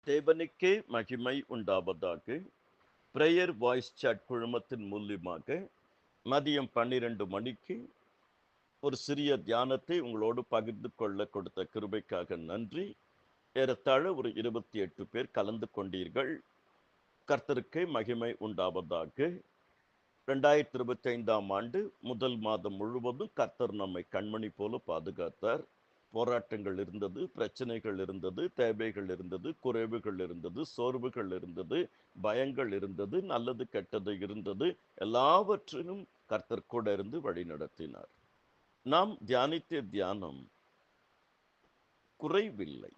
தேவனுக்கே மகிமை உண்டாவதாக. பிரேயர் வாய்ஸ் சாட் குழுமத்தின் மூலியமாக மதியம் 12 மணிக்கு ஒரு சிறிய தியானத்தை உங்களோடு பகிர்ந்து கொள்ள கொடுத்த கிருபைக்காக நன்றி. ஏறத்தாழ ஒரு 28 பேர் கலந்து கொண்டீர்கள். கர்த்தருக்கே மகிமை உண்டாவதாக. 2025ஆம் ஆண்டு முதல் மாதம் முழுவதும் கர்த்தர் நம்மை கண்மணி போல பாதுகாத்தார். போராட்டங்கள் இருந்தது, பிரச்சனைகள் இருந்தது, தேவைகள் இருந்தது, குறைவுகள் இருந்தது, சோர்வுகள் இருந்தது, பயங்கள் இருந்தது, நல்லது கெட்டது இருந்தது. எல்லாவற்றிலும் கர்த்தர் கூட இருந்து வழி நடத்தினார். நாம் தியானித்த தியானம் குறைவில்லை.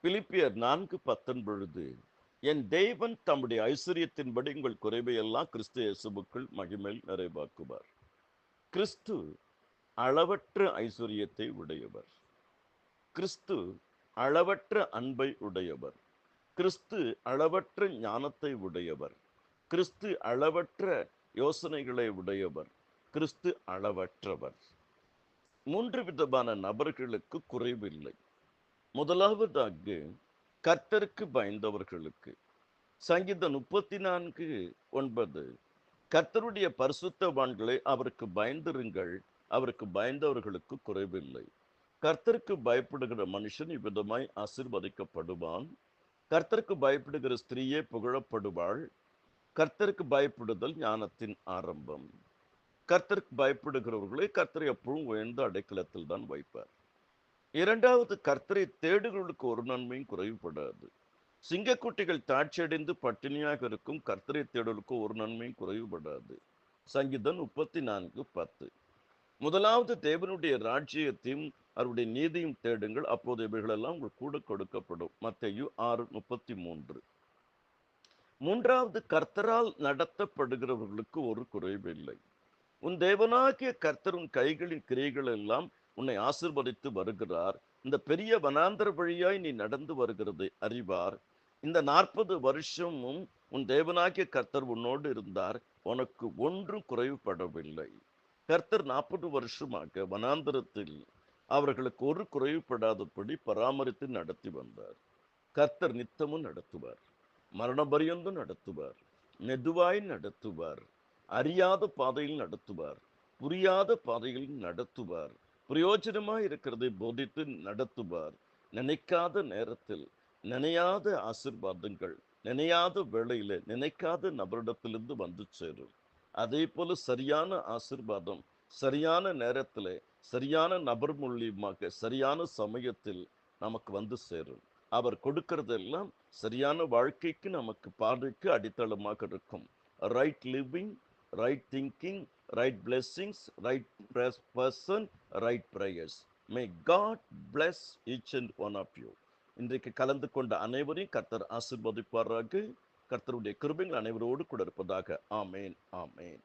பிலிப்பியர் 4:10 என் தேவன் தம்முடைய ஐஸ்வரியத்தின்படி உங்கள் குறைவை எல்லாம் கிறிஸ்து இயேசுவுக்குள் மகிமையில் நிறைவாக்குவார். கிறிஸ்து அளவற்ற ஐஸ்வரியத்தை உடையவர். கிறிஸ்து அளவற்ற அன்பை உடையவர். கிறிஸ்து அளவற்ற ஞானத்தை உடையவர். கிறிஸ்து அளவற்ற யோசனைகளை உடையவர். கிறிஸ்து அளவற்றவர். 3 விதமான நபர்களுக்கு குறைவில்லை. முதலாவதாக கர்த்தருக்கு பயந்தவர்களுக்கு. சங்கீதம் 34:9 கர்த்தருடைய பரிசுத்தவான்களே அவருக்கு பயந்திருங்கள், அவருக்கு பயந்தவர்களுக்கு குறைவில்லை. கர்த்தருக்கு பயப்படுகிற மனுஷன் இவ்விதமாய் ஆசீர்வதிக்கப்படுவான். கர்த்தருக்கு பயப்படுகிற ஸ்திரீயே புகழப்படுவாள். கர்த்தருக்கு பயப்படுதல் ஞானத்தின் ஆரம்பம். கர்த்தருக்கு பயப்படுகிறவர்களை கர்த்தர் எப்பவும் உயர்ந்த அடைக்கலத்தில் தான் வைப்பார். இரண்டாவது, கர்த்தரை தேடுகளுக்கு ஒரு நன்மையும் குறைவுபடாது. சிங்கக்குட்டிகள் தாட்சியடைந்து பட்டினியாக இருக்கும், கர்த்தரை தேடலுக்கு ஒரு நன்மையும் குறைவுபடாது. சங்கீதம் 34:10 முதலாவது தேவனுடைய ராஜ்யத்தையும் அவருடைய நீதியும் தேடுங்கள், அப்போது இவைகளெல்லாம் உங்களுக்கு கூட கொடுக்கப்படும். மத்தேயு 6:33 மூன்றாவது, கர்த்தரால் நடத்தப்படுகிறவர்களுக்கு ஒரு குறைவில்லை. உன் தேவனாகிய கர்த்தர் உன் கைகளின் கிரியைகள் எல்லாம் உன்னை ஆசீர்வதித்து வருகிறார். இந்த பெரிய வனாந்தர வழியாய் நீ நடந்து வருகிறதை அறிவார். இந்த 40 வருஷமும் உன் தேவனாகிய கர்த்தர் உன்னோடு இருந்தார், உனக்கு ஒன்றும் குறைவுபடவில்லை. கர்த்தர் 40 வருஷமாக வனாந்தரத்தில் அவர்களுக்கு ஒரு குறைவுபடாதபடி பராமரித்து நடத்தி வந்தார். கர்த்தர் நித்தமும் நடத்துவார், மரண பரியந்தம் நடத்துவார், மெதுவாய் நடத்துவார், அறியாத பாதையில் நடத்துவார், புரியாத பாதையில் நடத்துவார், பிரயோஜனமாய் இருக்கிறதை போதித்து நடத்துவார். நினைக்காத நேரத்தில் நினையாத ஆசீர்வாதங்கள் நினையாத வேளையில நினைக்காத நபரிடத்திலிருந்து வந்து சேரும். அதே போல சரியான ஆசீர்வாதம் சரியான நேரத்தில் சரியான நபர் மூலியமாக சரியான சமயத்தில் நமக்கு வந்து சேரும். அவர் கொடுக்கிறதெல்லாம் சரியான வாழ்க்கைக்கு நமக்கு பாதைக்கு அடித்தளமாக இருக்கும். Right living, right thinking, right blessings, right person, right prayers. May God bless each and one of you. இன்றைக்கு கலந்து கொண்ட அனைவரையும் கர்த்தர் ஆசீர்வதிப்பாராக. கர்த்தருடைய கிருபைகள் அனைவரோடு கூட இருப்பதாக. ஆமேன், ஆமேன்.